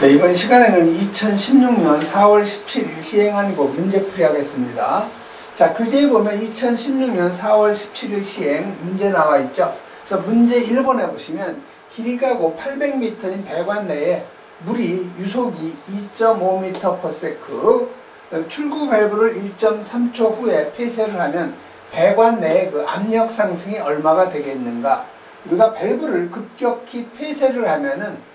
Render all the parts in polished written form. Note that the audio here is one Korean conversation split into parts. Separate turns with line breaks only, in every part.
자, 이번 시간에는 2016년 4월 17일 시행한 거 문제풀이 하겠습니다. 자, 교재에 보면 2016년 4월 17일 시행 문제 나와 있죠. 그래서 문제 1번에 보시면 길이가 800m인 배관 내에 물이 유속이 2.5m/s, 출구 밸브를 1.3초 후에 폐쇄를 하면 배관 내의 그 압력 상승이 얼마가 되겠는가? 우리가 밸브를 급격히 폐쇄를 하면은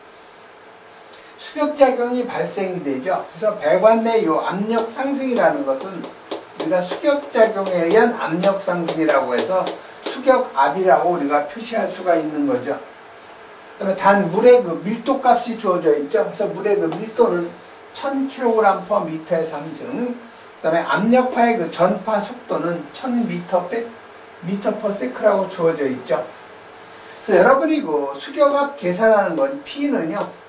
수격작용이 발생이 되죠. 그래서 배관 내 요 압력 상승이라는 것은 우리가 수격작용에 의한 압력 상승이라고 해서 수격압이라고 우리가 표시할 수가 있는 거죠. 그 다음에 단 물의 그 밀도 값이 주어져 있죠. 그래서 물의 그 밀도는 1000kg/m의 상승, 그 다음에 압력파의 그 전파 속도는 1000m/s라고 주어져 있죠. 그래서 여러분이 그 수격압 계산하는 건 P는요,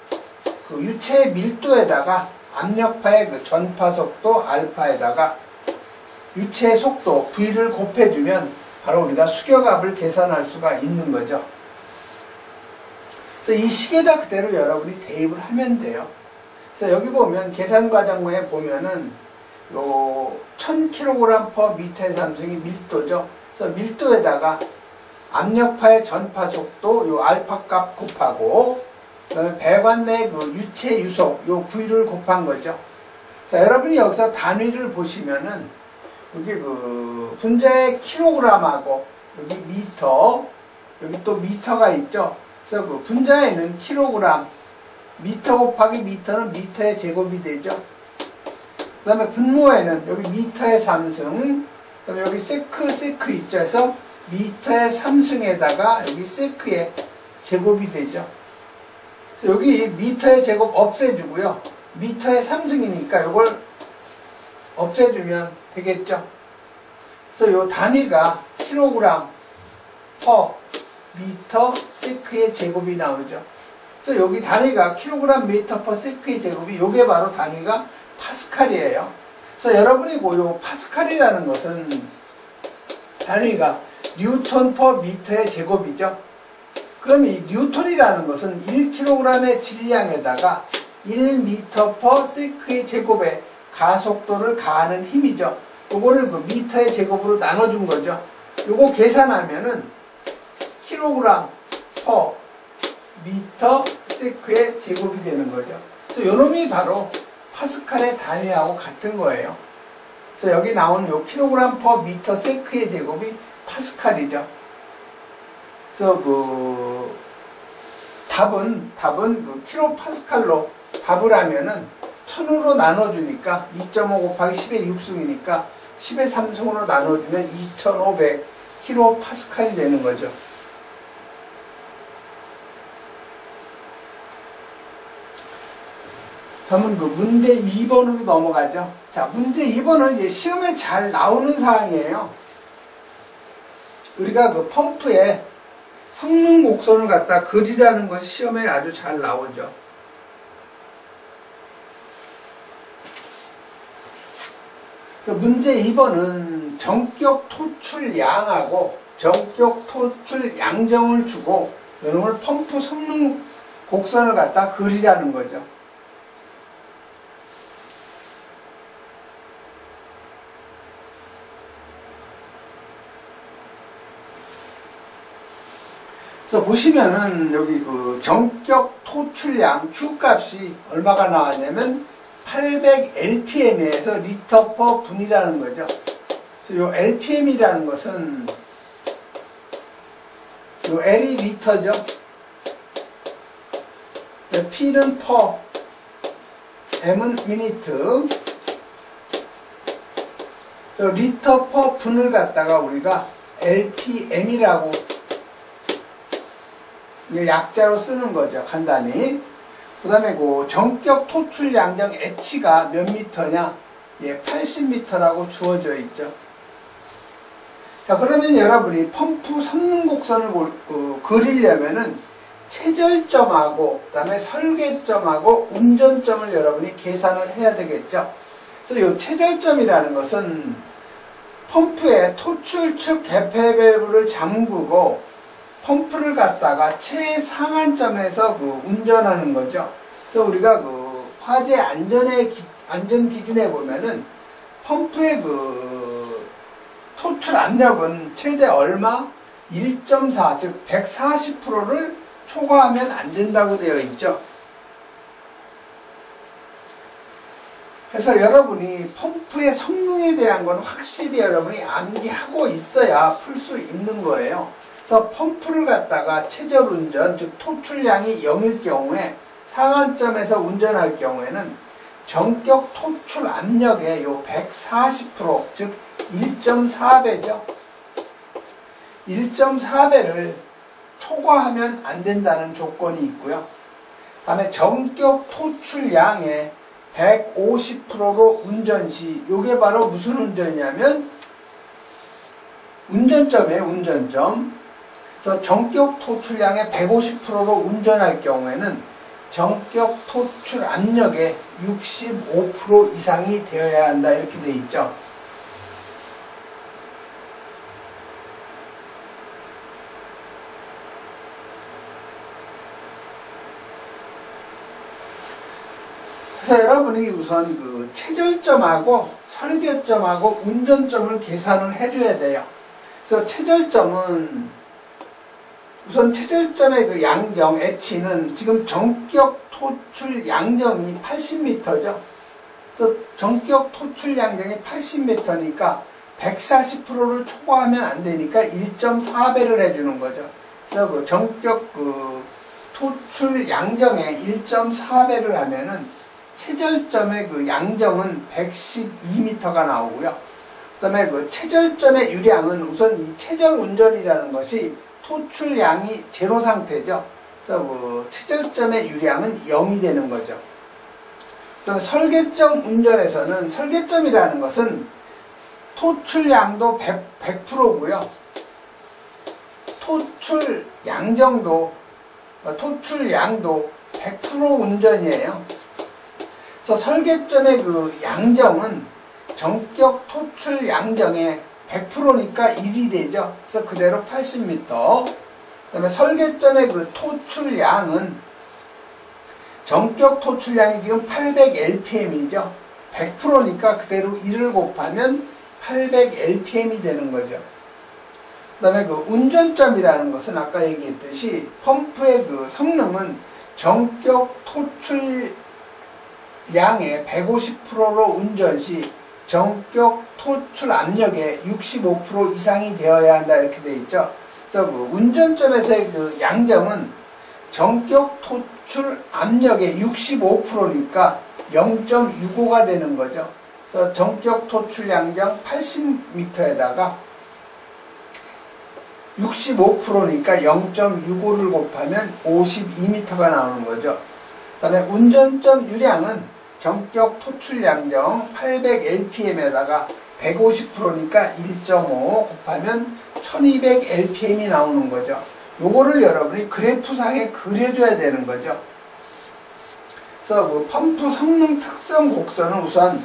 그 유체의 밀도에다가 압력파의 그 전파 속도 알파에다가 유체의 속도 V를 곱해주면 바로 우리가 수격압을 계산할 수가 있는 거죠. 그래서 이 식에다 그대로 여러분이 대입을 하면 돼요. 그래서 여기 보면 계산 과정에 보면은 요 1000kg/m의 상승이 밀도죠. 그래서 밀도에다가 압력파의 전파 속도 요 알파 값 곱하고 그 다음에 배관 내 그 유체 유속 요 V를 곱한 거죠. 자, 여러분이 여기서 단위를 보시면은 여기 그 분자의 킬로그램하고 여기 미터, 여기 또 미터가 있죠. 그래서 그 분자에는 킬로그램, 미터 곱하기 미터는 미터의 제곱이 되죠. 그 다음에 분모에는 여기 미터의 3승, 그 다음에 여기 세크 있죠. 그래서 미터의 3승에다가 여기 세크의 제곱이 되죠. 여기 미터의 제곱 없애주고요. 미터의 3승이니까 이걸 없애주면 되겠죠. 그래서 요 단위가 킬로그램 퍼 미터 세크의 제곱이 나오죠. 그래서 여기 단위가 킬로그램 미터 퍼 세크의 제곱이 요게 바로 단위가 파스칼이에요. 그래서 여러분이 요 파스칼이라는 것은 단위가 뉴턴 퍼 미터의 제곱이죠. 그럼 이 뉴턴이라는 것은 1kg의 질량에다가 1m/s의 제곱에 가속도를 가하는 힘이죠. 요거를 그 미터의 제곱으로 나눠준 거죠. 요거 계산하면은 kg/m의 제곱이 되는 거죠. 그래서 요놈이 바로 파스칼의 단위하고 같은 거예요. 그래서 여기 나온 요 kg/m의 제곱이 파스칼이죠. 그래서 그 답은 그 킬로파스칼로 답을 하면은 1000으로 나눠주니까 2.5 곱하기 10의 6승이니까 10의 3승으로 나눠주면 2500 킬로파스칼이 되는 거죠. 그러면 그 문제 2번으로 넘어가죠. 자, 문제 2번은 이제 시험에 잘 나오는 사항이에요. 우리가 그 펌프에 성능 곡선을 갖다 그리라는 것이 시험에 아주 잘 나오죠. 문제 2번은 전격 토출량하고 전격 토출 양정을 주고 이놈을 펌프 성능 곡선을 갖다 그리라는 거죠. 그래서 보시면은 여기 그 전격 토출량 Q값이 얼마가 나왔냐면 800 LPM에서 리터 퍼 분이라는 거죠. 그래서 요 LPM이라는 것은 요 L이 리터죠. P는 퍼, M은 미니트. 그래서 리터 퍼 분을 갖다가 우리가 LPM이라고 약자로 쓰는 거죠. 간단히. 그 다음에 그 전격 토출 양정 H가 몇 미터냐? 예, 80m라고 주어져 있죠. 자, 그러면 여러분이 펌프 성능 곡선을 그리려면은 최절점하고 그 다음에 설계점하고 운전점을 여러분이 계산을 해야 되겠죠. 그래서 이 최절점이라는 것은 펌프의 토출축 개폐 밸브를 잠그고 펌프를 갖다가 최상한점에서 그 운전하는 거죠. 그래서 우리가 그 화재 안전 기준에 보면은 펌프의 그 토출 압력은 최대 얼마? 1.4, 즉 140%를 초과하면 안 된다고 되어 있죠. 그래서 여러분이 펌프의 성능에 대한 건 확실히 여러분이 암기하고 있어야 풀 수 있는 거예요. 그래서 펌프를 갖다가 최저 운전, 즉 토출량이 0일 경우에 상한점에서 운전할 경우에는 전격 토출 압력의 요 140%, 즉 1.4배죠. 1.4배를 초과하면 안 된다는 조건이 있고요. 다음에 전격 토출량의 150%로 운전 시, 요게 바로 무슨 운전이냐면 운전점이에요, 운전점. 그래서 전격 토출량의 150%로 운전할 경우에는 전격 토출 압력의 65% 이상이 되어야 한다, 이렇게 돼 있죠. 그래서 여러분이 우선 그 최절점하고 설계점하고 운전점을 계산을 해줘야 돼요. 그래서 최절점은 우선 최절점의 그 양정 H는 지금 전격 토출 양정이 80m죠. 그래서 전격 토출 양정이 80m니까 140%를 초과하면 안 되니까 1.4배를 해주는 거죠. 그래서 그 전격 그 토출 양정에 1.4배를 하면은 최절점의 그 양정은 112m가 나오고요. 그 다음에 그 최절점의 유량은 우선 이 최절 운전이라는 것이 토출량이 제로 상태죠. 그래서 그 최절점의 유량은 0이 되는 거죠. 그 다음에 설계점 운전에서는 설계점이라는 것은 토출량도 100%고요. 토출량도 100% 운전이에요. 그래서 설계점의 그 양정은 전격 토출 양정의 100%니까 1이 되죠. 그래서 그대로 80m. 그 다음에 설계점의 그 토출량은 전격 토출량이 지금 800lpm이죠. 100%니까 그대로 1을 곱하면 800lpm이 되는 거죠. 그 다음에 그 운전점이라는 것은 아까 얘기했듯이 펌프의 그 성능은 전격 토출 양의 150%로 운전 시 전격 토출 압력의 65% 이상이 되어야 한다, 이렇게 되어 있죠. 그래서 그 운전점에서의 그 양정은 전격 토출 압력의 65%니까 0.65가 되는 거죠. 그래서 전격 토출 양정 80m에다가 65%니까 0.65를 곱하면 52m가 나오는 거죠. 그 다음에 운전점 유량은 전격 토출 양정 800lpm에다가 150%니까 1.5 곱하면 1200lpm이 나오는 거죠. 요거를 여러분이 그래프상에 그려줘야 되는 거죠. 그래서 그 펌프 성능 특성 곡선은 우선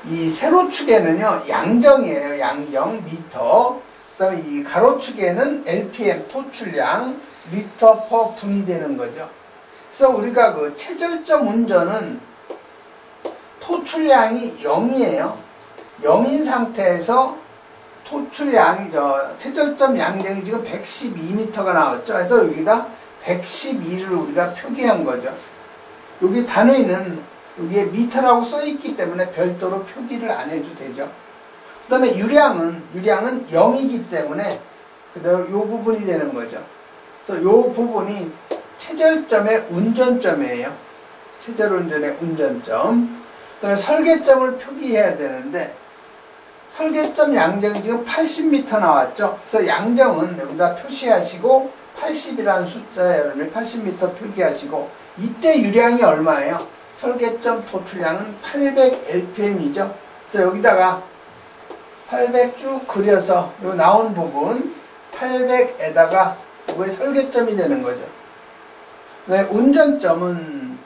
이 세로축에는요 양정이에요. 양정 미터. 그 다음에 이 가로축에는 lpm 토출량 리터 퍼 분이 되는 거죠. 그래서 우리가 그 최절점 운전은 토출량이 0이에요. 0인 상태에서 토출량이 최절점 양정이 지금 112m가 나왔죠. 그래서 여기다 112를 우리가 표기한 거죠. 여기 단위는 여기에 미터라고 써있기 때문에 별도로 표기를 안 해도 되죠. 그 다음에 유량은 0이기 때문에 그대로 이 부분이 되는 거죠. 그래서 이 부분이 최절점의 운전점이에요. 최절 운전의 운전점. 그 다음에 설계점을 표기해야 되는데 설계점 양정이 지금 80m 나왔죠. 그래서 양정은 여기다 표시하시고 80이라는 숫자에 여러분이 80m 표기하시고 이때 유량이 얼마예요? 설계점 토출량은 800lpm이죠. 그래서 여기다가 800 쭉 그려서 요 나온 부분 800에다가 이거의 설계점이 되는 거죠. 네, 운전점은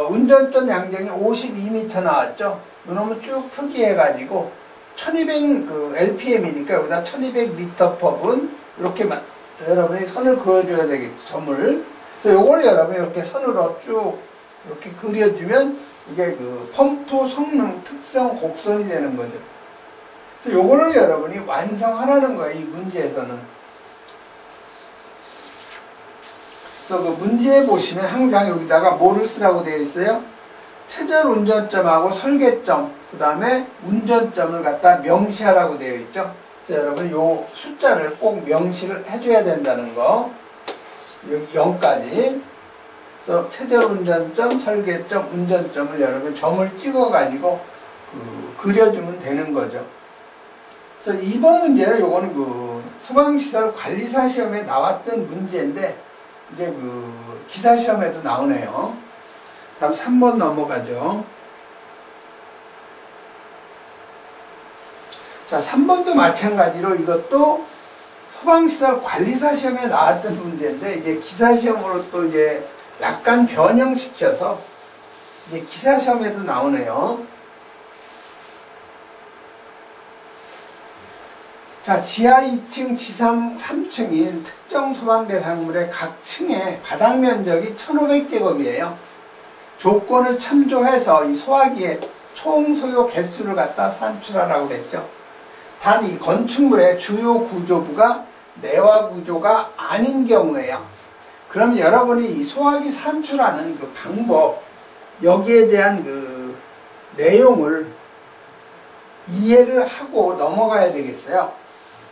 운전점 양정이 52m 나왔죠. 이놈을 쭉 표기해가지고 1200 그 lpm이니까 여기다 1200m 퍼분 이렇게 여러분이 선을 그어줘야 되겠죠. 점을. 그래서 요걸 여러분이 이렇게 선으로 쭉 이렇게 그려주면 이게 그 펌프 성능 특성 곡선이 되는 거죠. 그래서 요거를 여러분이 완성하라는 거예요, 이 문제에서는. 그래서 그 문제에 보시면 항상 여기다가 뭐를 쓰라고 되어 있어요? 최저 운전점하고 설계점, 그 다음에 운전점을 갖다 명시하라고 되어 있죠. 그래서 여러분 요 숫자를 꼭 명시를 해줘야 된다는 거. 여기 0까지. 그래서 최저 운전점, 설계점, 운전점을 여러분 점을 찍어가지고 그려주면 되는 거죠. 그래서 이번 문제는 요거는 그 소방시설 관리사 시험에 나왔던 문제인데 이제 그 기사 시험에도 나오네요. 다음 3번 넘어가죠. 자, 3번도 마찬가지로 이것도 소방시설 관리사 시험에 나왔던 문제인데 이제 기사 시험으로 또 이제 약간 변형시켜서 이제 기사 시험에도 나오네요. 자, 지하 2층, 지상 3층인 특정 소방 대상물의 각 층의 바닥 면적이 1500제곱이에요. 조건을 참조해서 이 소화기의 총 소요 개수를 갖다 산출하라고 그랬죠. 단 이 건축물의 주요 구조부가 내화 구조가 아닌 경우에요. 그럼 여러분이 이 소화기 산출하는 그 방법, 여기에 대한 그 내용을 이해를 하고 넘어가야 되겠어요.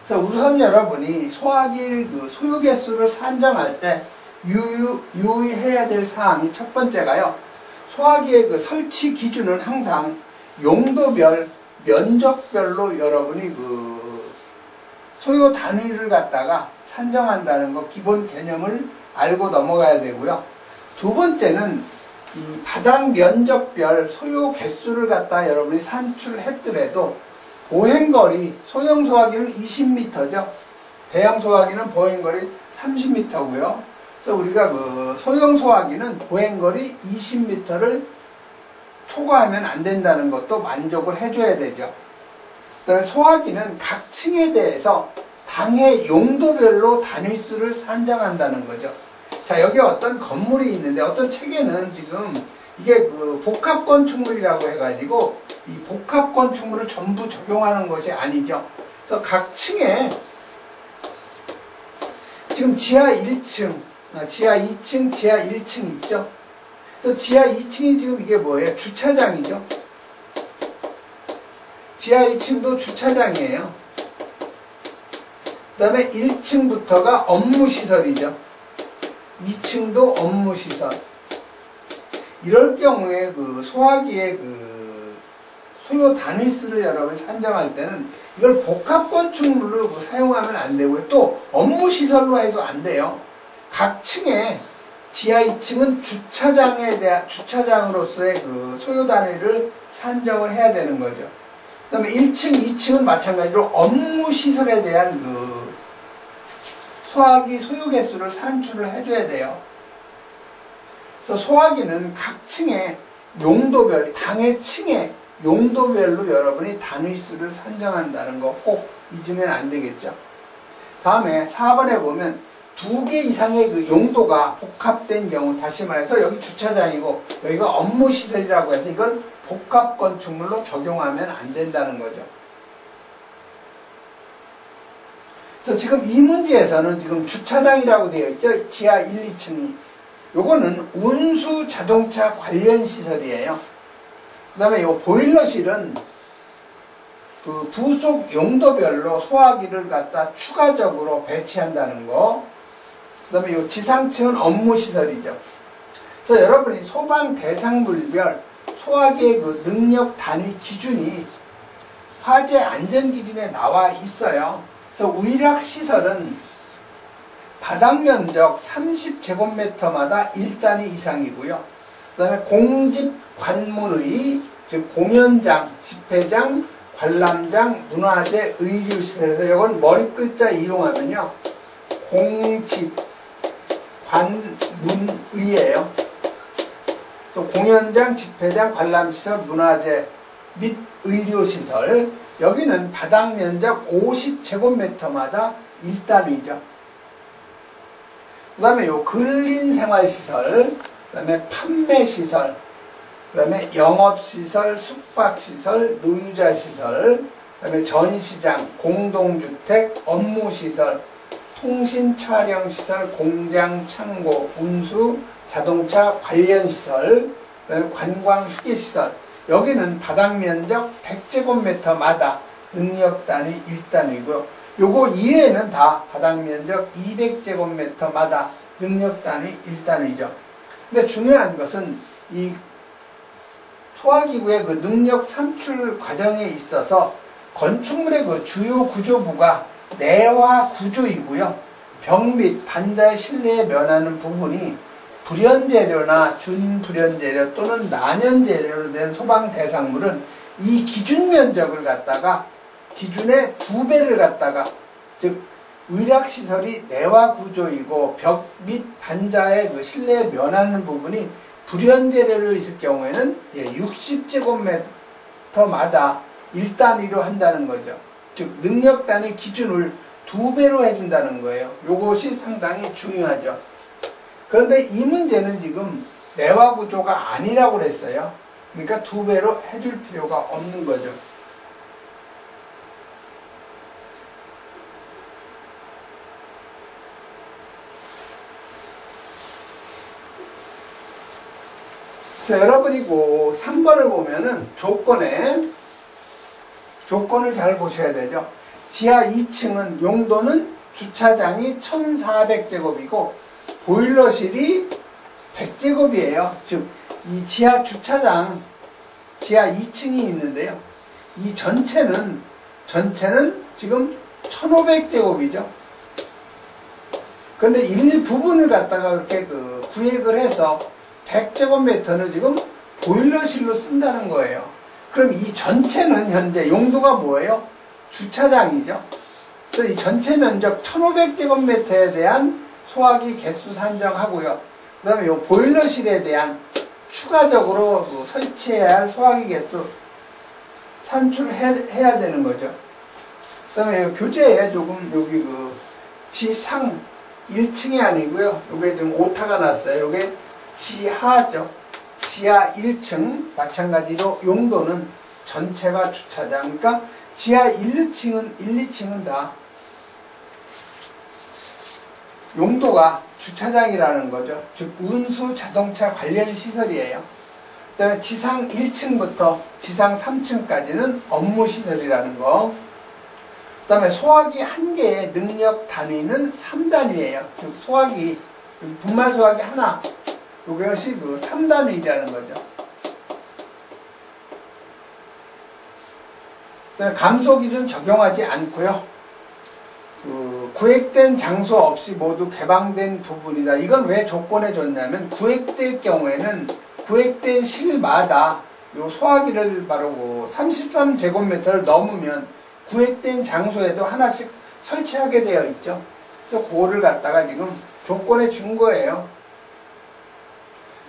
그래서 우선 여러분이 소화기 그 소요 개수를 산정할 때 유의해야 될 사항이 첫 번째가요. 소화기의 그 설치 기준은 항상 용도별, 면적별로 여러분이 그 소요 단위를 갖다가 산정한다는 거 기본 개념을 알고 넘어가야 되고요. 두 번째는 이 바닥 면적별 소요 개수를 갖다 여러분이 산출했더라도 보행거리, 소형 소화기는 20m죠. 대형 소화기는 보행거리 30m고요. 그래서 우리가 그 소형 소화기는 보행거리 20m를 초과하면 안 된다는 것도 만족을 해줘야 되죠. 그다음에 소화기는 각 층에 대해서 당해 용도별로 단위수를 산정한다는 거죠. 자, 여기 어떤 건물이 있는데 어떤 책에는 지금 이게 그 복합 건축물이라고 해가지고 이 복합 건축물을 전부 적용하는 것이 아니죠. 그래서 각 층에 지금 지하 1층, 지하 2층, 지하 1층 있죠. 그래서 지하 2층이 지금 이게 뭐예요? 주차장이죠. 지하 1층도 주차장이에요. 그 다음에 1층부터가 업무시설이죠. 2층도 업무시설. 이럴 경우에 그 소화기의 그 소요 단위수를 여러분이 산정할 때는 이걸 복합 건축물로 사용하면 안 되고요. 또 업무시설로 해도 안 돼요. 각 층에 지하 2층은 주차장에 대한 주차장으로서의 그 소요 단위를 산정을 해야 되는 거죠. 그 다음에 1층, 2층은 마찬가지로 업무시설에 대한 그 소화기 소요 개수를 산출을 해줘야 돼요. 그래서 소화기는 각 층의 용도별, 당의 층의 용도별로 여러분이 단위수를 산정한다는 거 꼭 잊으면 안 되겠죠. 다음에 4번에 보면 2개 이상의 그 용도가 복합된 경우, 다시 말해서 여기 주차장이고 여기가 업무시설이라고 해서 이걸 복합 건축물로 적용하면 안 된다는 거죠. 그래서 지금 이 문제에서는 지금 주차장이라고 되어 있죠. 지하 1, 2층이. 요거는 운수 자동차 관련 시설이에요. 그 다음에 요 보일러실은 그 부속 용도별로 소화기를 갖다 추가적으로 배치한다는 거. 그 다음에 요 지상층은 업무시설이죠. 그래서 여러분이 소방 대상물별 소화기의 그 능력 단위 기준이 화재 안전 기준에 나와 있어요. 그래서 위락시설은 바닥 면적 30제곱미터마다 1단위 이상이고요. 그 다음에 공집 관문의, 즉 공연장, 집회장, 관람장, 문화재, 의류시설에서 이건 머리 글자 이용하면요. 공집 관문의예요. 또 공연장, 집회장, 관람시설, 문화재 및 의료시설. 여기는 바닥 면적 50제곱미터마다 1단위죠. 그 다음에 요 근린생활시설, 그다음에 판매시설, 그다음에 영업시설, 숙박시설, 노유자시설, 그다음에 전시장, 공동주택, 업무시설, 통신 촬영시설, 공장, 창고, 운수, 자동차 관련시설, 그다음에 관광 휴게시설. 여기는 바닥면적 100제곱미터마다 능력단위 1단위고요. 요거 이외에는 다 바닥면적 200제곱미터마다 능력단위 1단위죠. 근데 중요한 것은 이 소화기구의 그 능력 산출 과정에 있어서 건축물의 그 주요 구조부가 내화 구조이고요. 벽 및 반자의 실내에 면하는 부분이 불연재료나 준불연재료 또는 난연재료로 된 소방 대상물은 이 기준 면적을 갖다가 기준의 2배를 갖다가 즉 의락시설이 내화 구조이고 벽 및 반자의 그 실내에 면하는 부분이 불연재료로 있을 경우에는 60제곱미터마다 1단위로 한다는 거죠. 즉 능력단위 기준을 2배로 해준다는 거예요. 요것이 상당히 중요하죠. 그런데 이 문제는 지금 내화 구조가 아니라고 그랬어요. 그러니까 2배로 해줄 필요가 없는 거죠. 자, 여러분이 그 3번을 보면은 조건을 잘 보셔야 되죠. 지하 2층은 용도는 주차장이 1400제곱이고 보일러실이 100제곱이에요. 즉 이 지하 주차장 지하 2층이 있는데요. 이 전체는 지금 1500제곱이죠. 그런데 일부분을 갖다가 이렇게 구획을 해서 100제곱미터는 지금 보일러실로 쓴다는 거예요. 그럼 이 전체는 현재 용도가 뭐예요? 주차장이죠. 그래서 이 전체 면적 1500제곱미터에 대한 소화기 개수 산정하고요. 그 다음에 이 보일러실에 대한 추가적으로 설치해야 할 소화기 개수 산출해야 되는 거죠. 그 다음에 교재에 조금 여기 지상 1층이 아니고요. 요게 좀 오타가 났어요. 요게 지하죠. 지하 1층 마찬가지로 용도는 전체가 주차장. 그러니까 지하 1, 2층은 다 용도가 주차장이라는 거죠. 즉 운수 자동차 관련 시설이에요. 그 다음에 지상 1층부터 지상 3층까지는 업무시설이라는 거. 그 다음에 소화기 한 개의 능력 단위는 3단위예요. 즉 소화기 분말 소화기 하나 이것이 3단위라는 거죠. 감소 기준 적용하지 않고요. 구획된 장소 없이 모두 개방된 부분이다. 이건 왜 조건에 줬냐면 구획될 경우에는 구획된 실마다 요 소화기를 바로 33제곱미터를 넘으면 구획된 장소에도 하나씩 설치하게 되어 있죠. 그래서 그거를 갖다가 지금 조건에 준 거예요.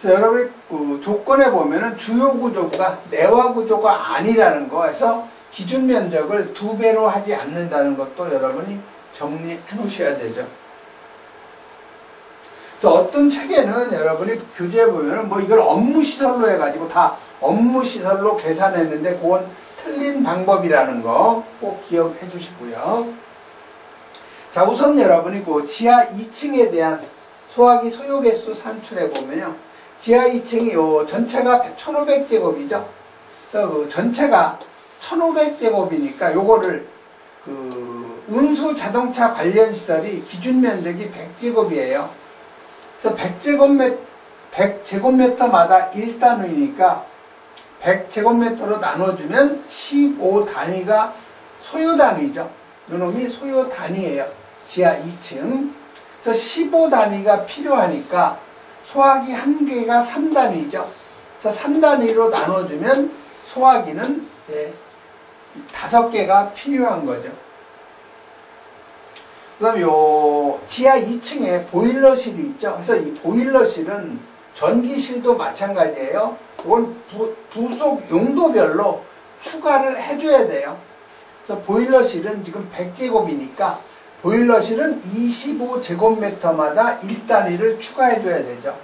그래서 여러분이 조건에 보면은 주요 구조가 내화 구조가 아니라는 거에서 기준 면적을 2배로 하지 않는다는 것도 여러분이 정리해 놓으셔야 되죠. 그래서 어떤 책에는 여러분이 교재에 보면은 이걸 업무시설로 해가지고 다 업무시설로 계산했는데 그건 틀린 방법이라는 거 꼭 기억해 주시고요. 자, 우선 여러분이 지하 2층에 대한 소화기 소요 개수 산출해 보면요. 지하 2층이 전체가 1500제곱이죠. 그래서 전체가 1500제곱이니까 요거를 운수 자동차 관련 시설이 기준 면적이 100제곱이에요. 그래서 100제곱미터마다 1단위니까 100제곱미터로 나눠주면 15단위가 소요 단위죠. 요놈이 소요 단위예요. 지하 2층. 그래서 15단위가 필요하니까 소화기 한 개가 3단위죠. 그래서 3단위로 나눠주면 소화기는 5개가 필요한 거죠. 그 다음에 지하 2층에 보일러실이 있죠. 그래서 이 보일러실은 전기실도 마찬가지예요. 이건 부속 용도별로 추가를 해줘야 돼요. 그래서 보일러실은 지금 100제곱이니까 보일러실은 25제곱미터마다 1단위를 추가해줘야 되죠.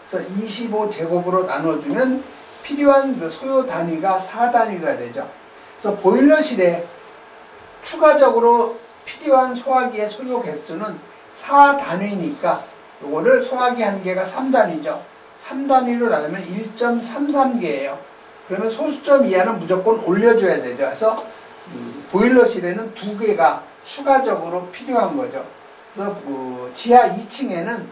그래서 25제곱으로 나눠주면 필요한 그 소요 단위가 4단위가 되죠. 그래서 보일러실에 추가적으로 필요한 소화기의 소요 개수는 4단위니까 요거를 소화기 한 개가 3단위죠. 3단위로 나누면 1.33개예요. 그러면 소수점 이하는 무조건 올려줘야 되죠. 그래서 보일러실에는 2개가 추가적으로 필요한 거죠. 그래서 지하 2층에는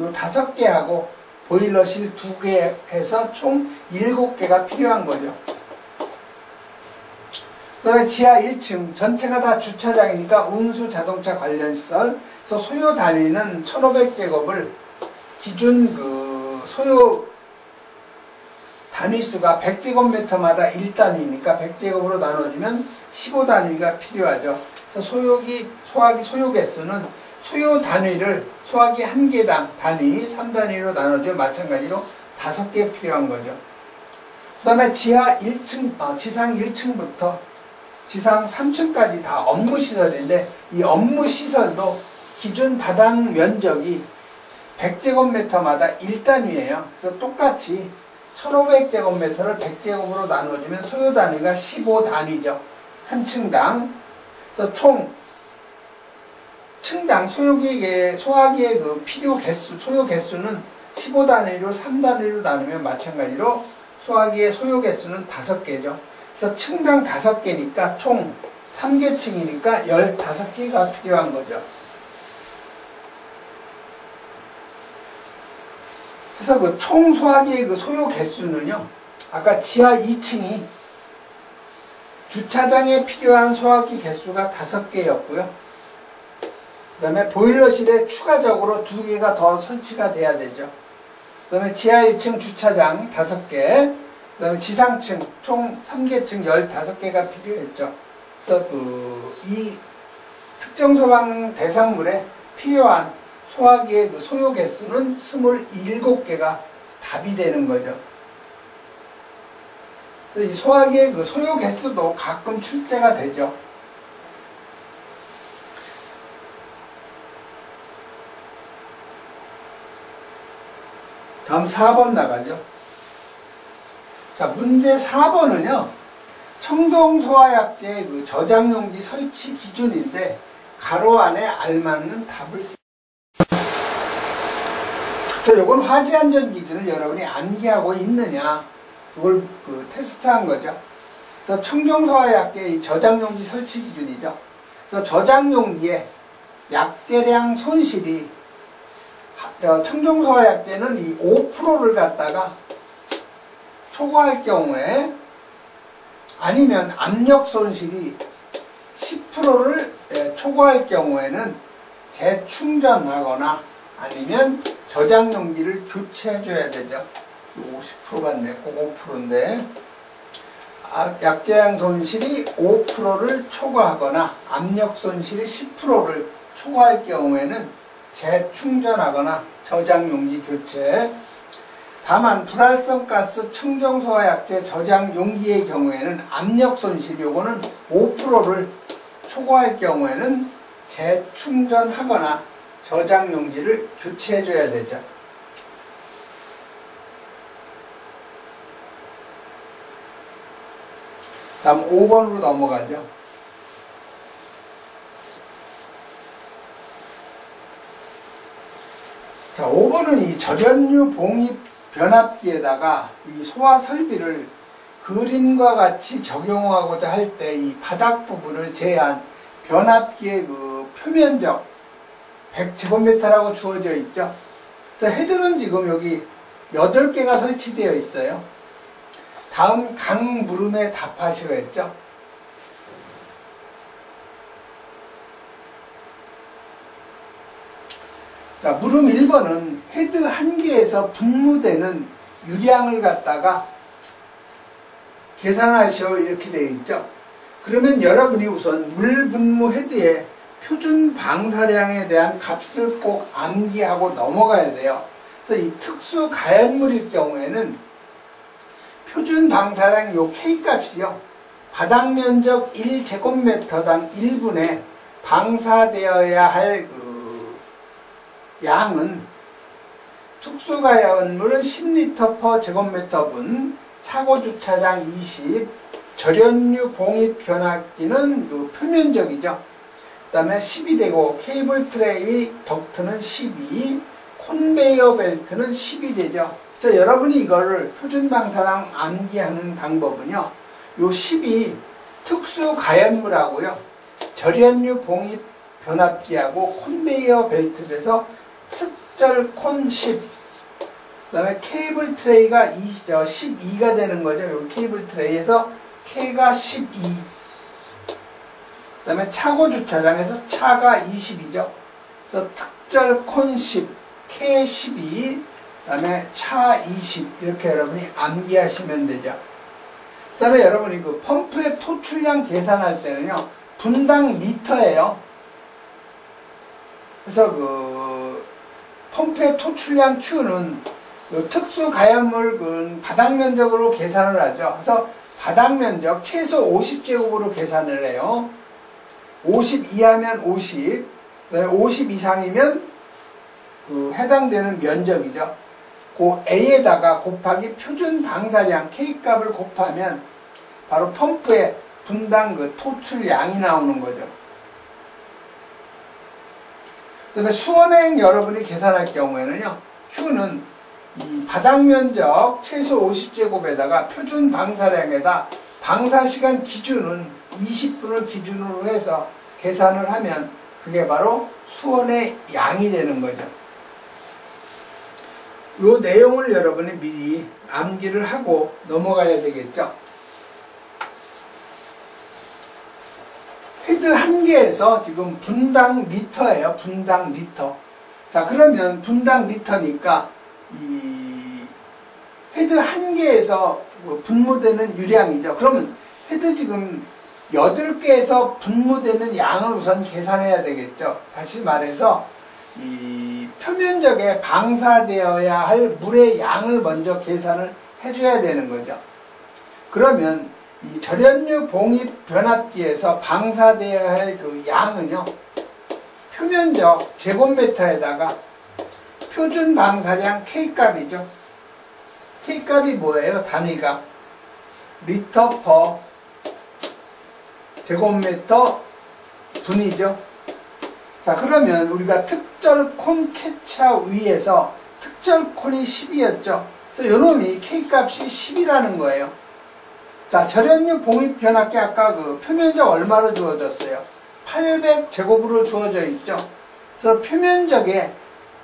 요 5개하고 보일러실 2개 해서 총 7개가 필요한 거죠. 그 다음에 지하 1층 전체가 다 주차장이니까 운수 자동차 관련 시설. 그래서 소요 단위는 1500제곱을 기준 그 소요 단위수가 100제곱미터마다 1단위니까 100제곱으로 나눠주면 15단위가 필요하죠. 그래서 소화기 소요 개수는 소요 단위를 소화기 한 개당 단위 3단위로 나눠주면 마찬가지로 5개 필요한 거죠. 그 다음에 지하 1층, 지상 1층부터 지상 3층까지 다 업무시설인데 이 업무시설도 기준 바닥 면적이 100제곱미터마다 1단위예요. 그래서 똑같이 1500제곱미터를 100제곱으로 나눠주면 소요 단위가 15단위죠. 한 층당. 그래서 총 층당 소화기의 그 필요 개수, 소요 개수는 15단위로 3단위로 나누면 마찬가지로 소화기의 소요 개수는 5개죠. 그래서 층당 5개니까 총 3개 층이니까 15개가 필요한 거죠. 그래서 그 총 소화기의 그 소요 개수는요, 아까 지하 2층이 주차장에 필요한 소화기 개수가 5개였고요. 그 다음에 보일러실에 추가적으로 2개가 더 설치가 돼야 되죠. 그 다음에 지하 1층 주차장 5개, 그 다음에 지상층 총 3개층 15개가 필요했죠. 그래서 이 특정 소방 대상물에 필요한 소화기의 그 소요 개수는 27개가 답이 되는 거죠. 그래서 이 소화기의 그 소요 개수도 가끔 출제가 되죠. 다음 4번 나가죠. 자, 문제 4번은요, 청정소화약제 그 저장용기 설치 기준인데, 가로 안에 알맞는 답을. 자, 요건 화재안전 기준을 여러분이 암기하고 있느냐, 그걸 테스트한 거죠. 그래서 청정소화약제의 저장용기 설치 기준이죠. 그래서 저장용기에 약재량 손실이 청정소화약제는 이 5%를 갖다가 초과할 경우에 아니면 압력 손실이 10%를 초과할 경우에는 재충전하거나 아니면 저장용기를 교체해줘야 되죠. 50%가 네, 5%인데 약재량 손실이 5%를 초과하거나 압력 손실이 10%를 초과할 경우에는 재충전하거나 저장용기 교체. 다만 불활성 가스 청정소화약제 저장용기의 경우에는 압력 손실 요거는 5%를 초과할 경우에는 재충전하거나 저장용기를 교체해줘야 되죠. 다음 5번으로 넘어가죠. 자, 5번은 이 절연유 봉입 변압기에다가 이 소화 설비를 그림과 같이 적용하고자 할 때 이 바닥 부분을 제한 변압기의 그 표면적 100제곱미터라고 주어져 있죠. 그래서 헤드는 지금 여기 8개가 설치되어 있어요. 다음 각 물음에 답하시오 했죠. 자, 물음 1번은 헤드 한 개에서 분무되는 유량을 갖다가 계산하시오 이렇게 되어 있죠. 그러면 여러분이 우선 물 분무 헤드의 표준 방사량에 대한 값을 꼭 암기하고 넘어가야 돼요. 그래서 이 특수 가연물일 경우에는 표준 방사량 요 K 값이요, 바닥 면적 1제곱미터당 1분에 방사되어야 할 양은 특수가연물은 10리터 per 제곱미터 분, 차고주차장 20, 절연류 봉입 변압기는 그 표면적이죠. 그 다음에 10이 되고, 케이블 트레이 덕트는 12, 콘베이어 벨트는 10이 되죠. 그래서 여러분이 이거를 표준 방사랑 암기하는 방법은요, 요 10이 특수가연물하고요, 절연류 봉입 변압기하고 콘베이어 벨트에서 특절 콘 10, 그 다음에 케이블 트레이가 12가 되는 거죠. 여기 케이블 트레이에서 K가 12, 그 다음에 차고 주차장에서 차가 20이죠. 그래서 특절 콘 10, K 12, 그 다음에 차 20, 이렇게 여러분이 암기하시면 되죠. 그 다음에 여러분이 그 펌프의 토출량 계산할 때는요, 분당 미터예요. 그래서 그 펌프의 토출량 Q는 그 특수 가연물 바닥 면적으로 계산을 하죠. 그래서 바닥 면적 최소 50제곱으로 계산을 해요. 50 이하면 50, 그다음에 50 이상이면 그 해당되는 면적이죠. 그 A에다가 곱하기 표준 방사량 K값을 곱하면 바로 펌프의 분당 그 토출량이 나오는 거죠. 그 다음에 수원행 여러분이 계산할 경우에는요, Q는 이 바닥 면적 최소 50제곱에다가 표준 방사량에다 방사시간 기준은 20분을 기준으로 해서 계산을 하면 그게 바로 수원의 양이 되는 거죠. 요 내용을 여러분이 미리 암기를 하고 넘어가야 되겠죠. 헤드 한 개에서 지금 분당 리터예요. 분당 리터. 자, 그러면 분당 리터니까 이 헤드 한 개에서 분무되는 유량이죠. 그러면 헤드 지금 8개에서 분무되는 양을 우선 계산해야 되겠죠. 다시 말해서 이 표면적에 방사되어야 할 물의 양을 먼저 계산을 해줘야 되는 거죠. 그러면 이 절연류 봉입 변압기에서 방사되어야 할 그 양은요, 표면적 제곱미터에다가 표준 방사량 K값이죠. K값이 뭐예요? 단위가 리터 퍼 제곱미터 분이죠. 자, 그러면 우리가 특절 콘 캡차 위에서 특절 콘이 10이었죠. 그래서 요놈이 K값이 10이라는 거예요. 자, 절연류 봉입 변압기 아까 그 표면적 얼마로 주어졌어요? 800제곱으로 주어져 있죠. 그래서 표면적에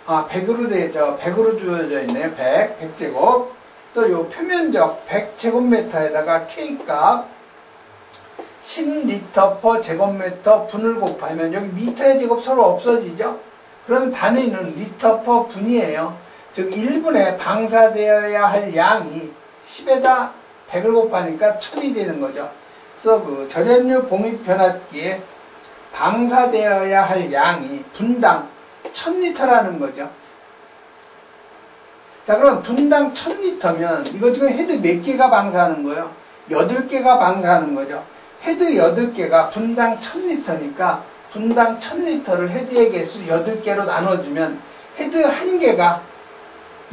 100으로 되죠. 100으로 주어져 있네요. 100제곱. 그래서 요 표면적 100제곱미터에다가 K값 10리터 per 제곱미터 분을 곱하면 여기 미터의 제곱 서로 없어지죠. 그럼 단위는 리터 per 분이에요. 즉 1분에 방사되어야 할 양이 10에다 100을 곱하니까 1000이 되는 거죠. 그래서 그 절연류 봉입 변압기에 방사되어야 할 양이 분당 1000리터라는 거죠. 자, 그럼 분당 1000리터면 이거 지금 헤드 몇 개가 방사하는 거예요? 8개가 방사하는 거죠. 헤드 8개가 분당 1000리터니까 분당 1000리터를 헤드의 개수 8개로 나눠주면 헤드 1개가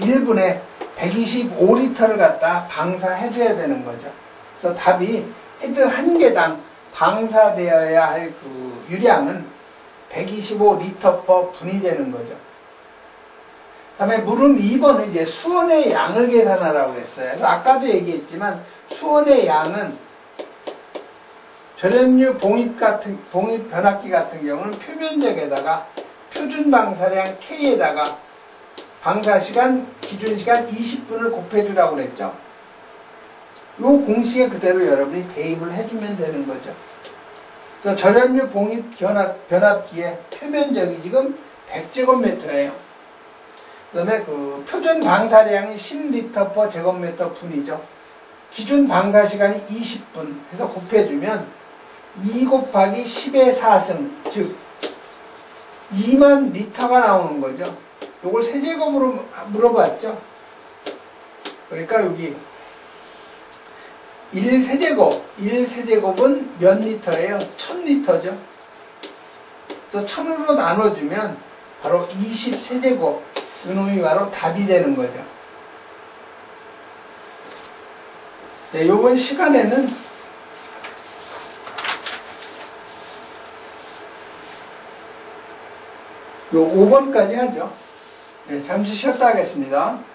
1분에 125리터를 갖다 방사해줘야 되는 거죠. 그래서 답이 헤드 1개당 방사되어야 할 그 유량은 125리터 per 분이 되는 거죠. 다음에 물음 2번은 이제 수온의 양을 계산하라고 했어요. 그래서 아까도 얘기했지만 수온의 양은 절연류 봉입 변압기 같은 경우는 표면적에다가 표준 방사량 K에다가 방사시간, 기준시간 20분을 곱해주라고 그랬죠. 요 공식에 그대로 여러분이 대입을 해주면 되는 거죠. 그래서 절연류 봉입 변압기의 표면적이 지금 100제곱미터예요. 그 다음에 그 표준 방사량이 10리터 per 제곱미터 분이죠. 기준 방사시간이 20분 해서 곱해주면 2 곱하기 10의 4승, 즉 2만 리터가 나오는 거죠. 요걸 세제곱으로 물어봤죠. 그러니까 여기 1세제곱은 몇 리터예요? 1000리터죠. 그래서 1000으로 나눠주면 바로 20세제곱. 이놈이 바로 답이 되는 거죠. 네, 요번 시간에는 요 5번까지 하죠. 네, 잠시 쉬었다 하겠습니다.